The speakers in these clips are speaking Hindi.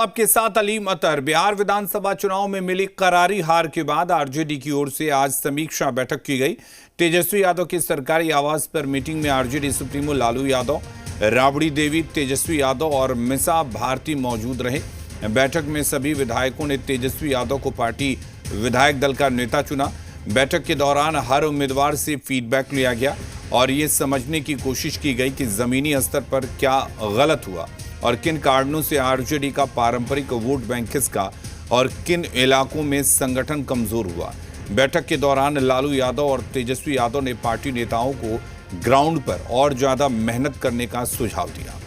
आपके साथ अलीम अतर। बिहार विधानसभा चुनाव में मिली करारी हार के बाद आरजेडी की ओर से आज समीक्षा बैठक की गई। तेजस्वी यादव के सरकारी आवास पर मीटिंग में आरजेडी सुप्रीमो लालू यादव, राबड़ी देवी, तेजस्वी यादव और मिसा भारती मौजूद रहे। बैठक में सभी विधायकों ने तेजस्वी यादव को पार्टी विधायक दल का नेता चुना। बैठक के दौरान हर उम्मीदवार से फीडबैक लिया गया और ये समझने की कोशिश की गई कि जमीनी स्तर पर क्या गलत हुआ और किन कारणों से आरजेडी का पारंपरिक वोट बैंक खिसका और किन इलाकों में संगठन कमजोर हुआ। बैठक के दौरान लालू यादव और तेजस्वी यादव ने पार्टी नेताओं को ग्राउंड पर और ज्यादा मेहनत करने का सुझाव दिया।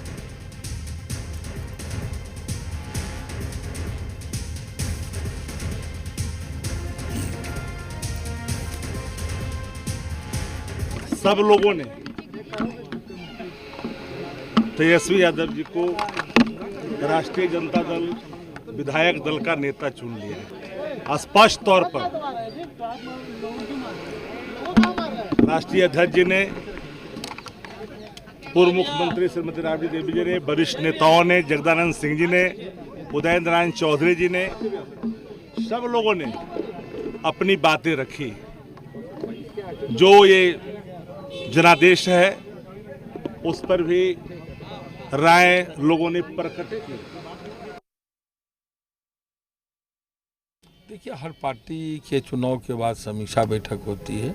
सब लोगों ने तेजस्वी यादव जी को राष्ट्रीय जनता दल विधायक दल का नेता चुन लिया। स्पष्ट तौर पर राष्ट्रीय अध्यक्ष जी ने, पूर्व मुख्यमंत्री श्रीमती राबड़ी देवी जी ने, वरिष्ठ नेताओं ने, जगदानंद सिंह जी ने, उदय नारायण चौधरी जी ने, सब लोगों ने अपनी बातें रखी। जो ये जनादेश है उस पर भी राय लोगों ने प्रकट की। देखिए, हर पार्टी के चुनाव के बाद समीक्षा बैठक होती है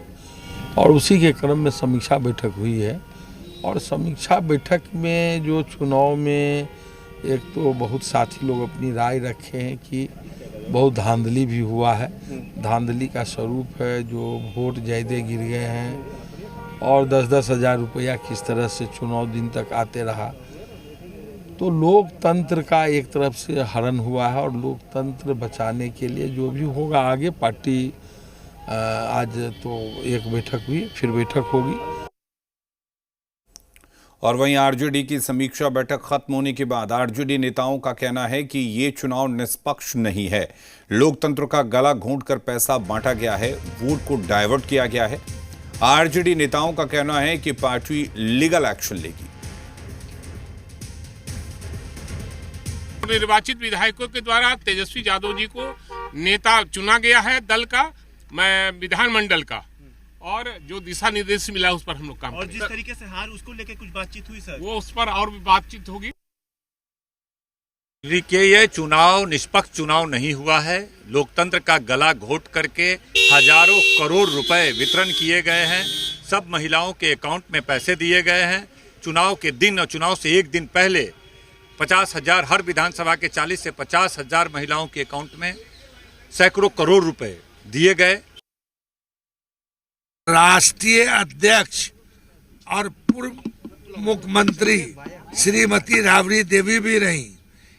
और उसी के क्रम में समीक्षा बैठक हुई है। और समीक्षा बैठक में जो चुनाव में एक तो बहुत साथी लोग अपनी राय रखे हैं कि बहुत धांधली भी हुआ है। धांधली का स्वरूप है जो वोट ज़्यादा गिर गए हैं और 10-10 हज़ार रुपया किस तरह से चुनाव दिन तक आते रहा। तो लोकतंत्र का एक तरफ से हरण हुआ है और लोकतंत्र बचाने के लिए जो भी होगा आगे पार्टी आज तो एक बैठक हुई, फिर बैठक होगी। और वहीं आरजेडी की समीक्षा बैठक खत्म होने के बाद आरजेडी नेताओं का कहना है कि ये चुनाव निष्पक्ष नहीं है। लोकतंत्र का गला घोंटकर पैसा बांटा गया है, वोट को डाइवर्ट किया गया है। आरजेडी नेताओं का कहना है कि पार्टी लीगल एक्शन लेगी। निर्वाचित विधायकों के द्वारा तेजस्वी यादव जी को नेता चुना गया है दल का, विधानमंडल का, और जो दिशा निर्देश मिला उस पर हम लोग काम और जिस तरीके से हार उसको लेकर कुछ बातचीत हुई सर, वो उस पर और भी बातचीत होगी। देखिए, ये चुनाव निष्पक्ष चुनाव नहीं हुआ है। लोकतंत्र का गला घोट करके हजारों करोड़ रुपए वितरण किए गए हैं। सब महिलाओं के अकाउंट में पैसे दिए गए हैं। चुनाव के दिन और चुनाव से एक दिन पहले 50,000 हर विधानसभा के 40 से 50,000 महिलाओं के अकाउंट में सैकड़ों करोड़ रुपए दिए गए। राष्ट्रीय अध्यक्ष और पूर्व मुख्यमंत्री श्रीमती राबड़ी देवी भी रहीं।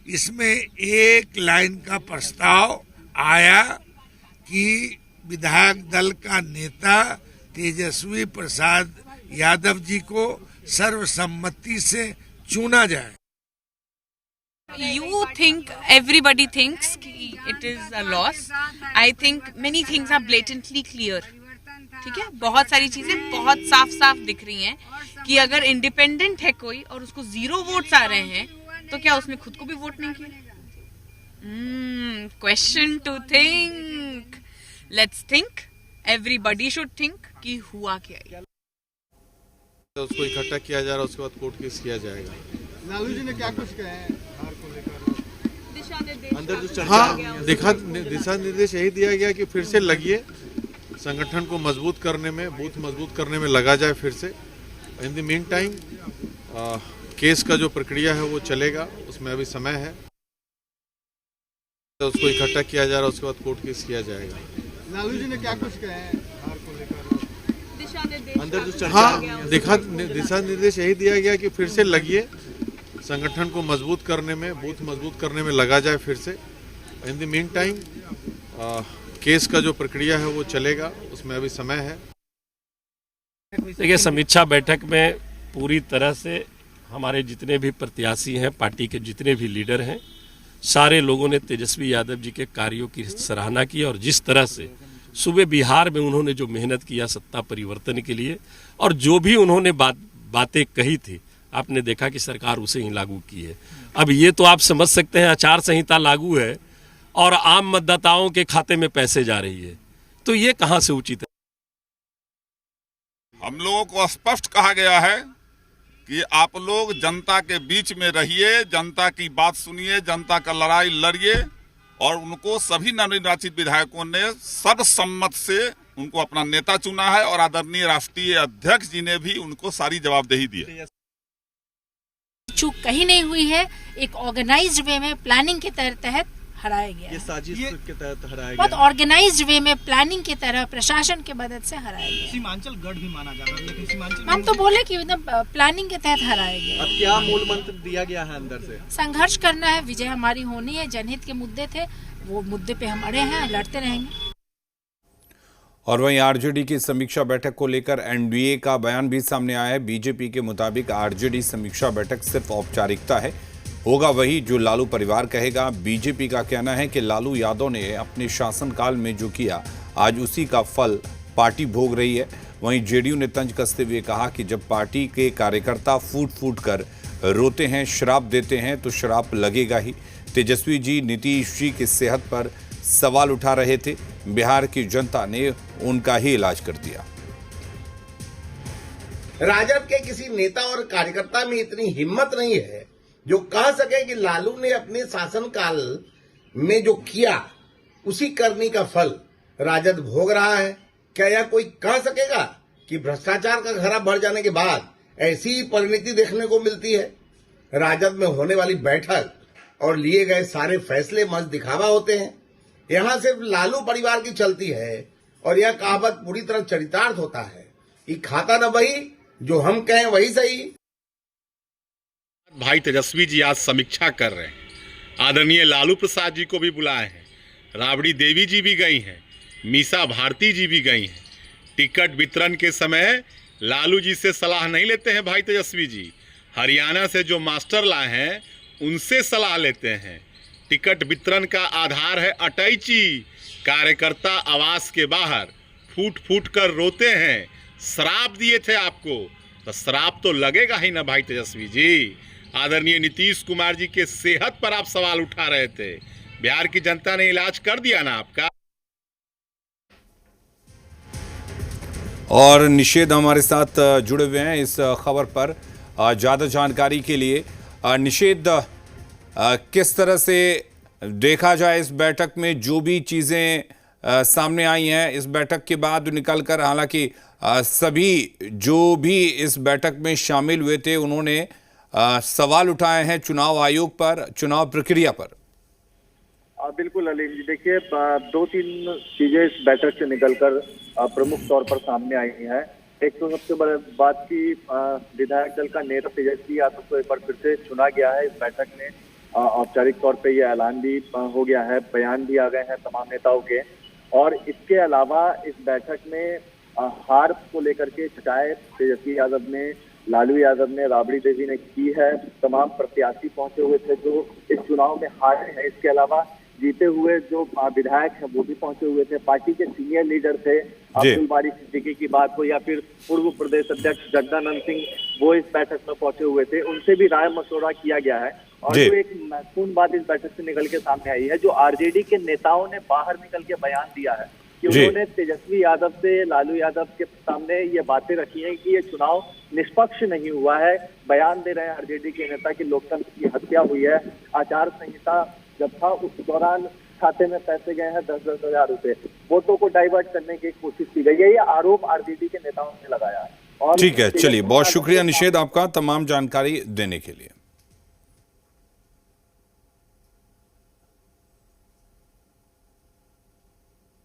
इसमें एक लाइन का प्रस्ताव आया कि विधायक दल का नेता तेजस्वी प्रसाद यादव जी को सर्वसम्मति से चुना जाए। You think everybody thinks it is a loss. I think many things are blatantly clear. ठीक है, बहुत सारी चीजें बहुत साफ साफ दिख रही हैं कि अगर इंडिपेंडेंट है कोई और उसको 0 वोट्स आ रहे हैं तो क्या उसने खुद को भी वोट नहीं किया? Question to think. Let's think, everybody should think कि हुआ क्या। तो उसको इकट्ठा किया जा रहा है, उसके बाद कोर्ट केस किया जाएगा। लालू जी ने क्या कुछ कहा है हार को लेकर? दिशा निर्देश अंदर जो चर्चा दिशा निर्देश यही दिया गया कि फिर से लगिए, संगठन को मजबूत करने में, बूथ मजबूत करने में लगा जाए फिर से। In the mean time case का जो प्रक्रिया है वो चलेगा, उसमें अभी समय है। तो उसको इकट्ठा किया जा रहा है, उसके बाद कोर्ट केस किया जाएगा। लालू जी ने क्या कुछ कहा है हार को लेकर? दिशा निर्देश अंदर जो चर्चा दिशा निर्देश यही दिया गया कि फिर से लगिए, संगठन को मजबूत करने में, बूथ मजबूत करने में लगा जाए फिर से। In the mean time case का जो प्रक्रिया है वो चलेगा, उसमें अभी समय है। देखिए, समीक्षा बैठक में पूरी तरह से हमारे जितने भी प्रत्याशी हैं, पार्टी के जितने भी लीडर हैं, सारे लोगों ने तेजस्वी यादव जी के कार्यों की सराहना की और जिस तरह से सुबह बिहार में उन्होंने जो मेहनत किया सत्ता परिवर्तन के लिए और जो भी उन्होंने बातें कही थी आपने देखा कि सरकार उसे ही लागू की है। अब ये तो आप समझ सकते हैं आचार संहिता लागू है और आम मतदाताओं के खाते में पैसे जा रही है, तो ये कहां से उचित है? हम लोगों को स्पष्ट कहा गया है कि आप लोग जनता के बीच में रहिए, जनता की बात सुनिए, जनता का लड़ाई लड़िए, और उनको सभी नवनिर्वाचित विधायकों ने सर्वसम्मत से उनको अपना नेता चुना है और आदरणीय राष्ट्रीय अध्यक्ष जी ने भी उनको सारी जवाबदेही दी है। चूक कहीं नहीं हुई है, एक ऑर्गेनाइज्ड वे में प्लानिंग के तहत हराया गया। ये साजिश के तहत हराया बहुत गया। ऑर्गेनाइज्ड वे में प्लानिंग की तरह प्रशासन की मदद से हराया गया। सीमांचल गढ़ भी माना जा रहा है, लेकिन सीमांचल हम तो बोले कि प्लानिंग के तहत हराया गया। अब क्या मूल मंत्र दिया गया है अंदर से? संघर्ष करना है, विजय हमारी होनी है। जनहित के मुद्दे थे, वो मुद्दे पे हम अड़े हैं, लड़ते रहेंगे। और वहीं आरजेडी की समीक्षा बैठक को लेकर एनडीए का बयान भी सामने आया है। बीजेपी के मुताबिक आरजेडी समीक्षा बैठक सिर्फ औपचारिकता है, होगा वही जो लालू परिवार कहेगा। बीजेपी का कहना है कि लालू यादव ने अपने शासनकाल में जो किया, आज उसी का फल पार्टी भोग रही है। वहीं जेडीयू ने तंज कसते हुए कहा कि जब पार्टी के कार्यकर्ता फूट फूट कर रोते हैं, श्राप देते हैं, तो श्राप लगेगा ही। तेजस्वी जी नीतीश जी की सेहत पर सवाल उठा रहे थे, बिहार की जनता ने उनका ही इलाज कर दिया। राजद के किसी नेता और कार्यकर्ता में इतनी हिम्मत नहीं है जो कह सके कि लालू ने अपने शासनकाल में जो किया उसी करनी का फल राजद भोग रहा है। क्या यह कोई कह सकेगा कि भ्रष्टाचार का घड़ा भर जाने के बाद ऐसी ही परिणति देखने को मिलती है? राजद में होने वाली बैठक और लिए गए सारे फैसले महज दिखावा होते हैं। यहाँ सिर्फ लालू परिवार की चलती है और यह कहावत पूरी तरह चरितार्थ होता है कि खाता न वही जो हम कहें वही सही। भाई तेजस्वी जी आज समीक्षा कर रहे हैं। आदरणीय लालू प्रसाद जी को भी बुलाए हैं, राबड़ी देवी जी भी गई हैं, मीसा भारती जी भी गई हैं। टिकट वितरण के समय लालू जी से सलाह नहीं लेते हैं भाई तेजस्वी जी, हरियाणा से जो मास्टर लाए हैं उनसे सलाह लेते हैं। टिकट वितरण का आधार है अटैची। कार्यकर्ता आवास के बाहर फूट फूट कर रोते हैं, श्राप दिए थे आपको, तो श्राप तो लगेगा ही ना भाई तेजस्वी जी। आदरणीय नीतीश कुमार जी के सेहत पर आप सवाल उठा रहे थे, बिहार की जनता ने इलाज कर दिया ना आपका। और निषेध हमारे साथ जुड़े हुए हैं इस खबर पर ज़्यादा जानकारी के लिए। निषेध, किस तरह से देखा जाए इस बैठक में जो भी चीज़ें सामने आई हैं इस बैठक के बाद निकलकर, हालांकि सभी जो भी इस बैठक में शामिल हुए थे उन्होंने सवाल उठाए हैं चुनाव आयोग पर, चुनाव प्रक्रिया पर। बिल्कुल अलीम जी, देखिए 2-3 चीजें इस बैठक से निकलकर प्रमुख तौर पर सामने आई हैं। एक तो सबसे बड़ी बात की विधायक दल का नेता तेजस्वी यादव को एक बार फिर से चुना गया है। इस बैठक में औपचारिक तौर पे ये ऐलान भी हो गया है, बयान भी आ गए हैं तमाम नेताओं के। और इसके अलावा इस बैठक में हार को लेकर के शिकायत तेजस्वी यादव ने, लालू यादव ने, राबड़ी देवी ने की है। तमाम प्रत्याशी पहुंचे हुए थे जो इस चुनाव में हारे हैं। इसके अलावा जीते हुए जो विधायक हैं वो भी पहुंचे हुए थे। पार्टी के सीनियर लीडर थे, अब्दुल बारी सिद्दीकी की बात हो या फिर पूर्व प्रदेश अध्यक्ष जगदानंद सिंह, वो इस बैठक में पहुंचे हुए थे। उनसे भी राय मशवरा किया गया है। और जो एक महत्वपूर्ण बात इस बैठक से निकल के सामने आई है, जो आरजेडी के नेताओं ने बाहर निकल के बयान दिया है कि उन्होंने तेजस्वी यादव से, लालू यादव के सामने ये बातें रखी हैं कि ये चुनाव निष्पक्ष नहीं हुआ है। बयान दे रहे हैं आरजेडी के नेता कि लोकतंत्र की हत्या हुई है। आचार संहिता जब था उस दौरान खाते में पैसे गए हैं 10-10 हजार रुपए, वोटों को डाइवर्ट करने की कोशिश की गई है। ये आरोप आरजेडी के नेताओं ने लगाया है। और ठीक है, चलिए, बहुत शुक्रिया निषेध आपका तमाम जानकारी देने के लिए।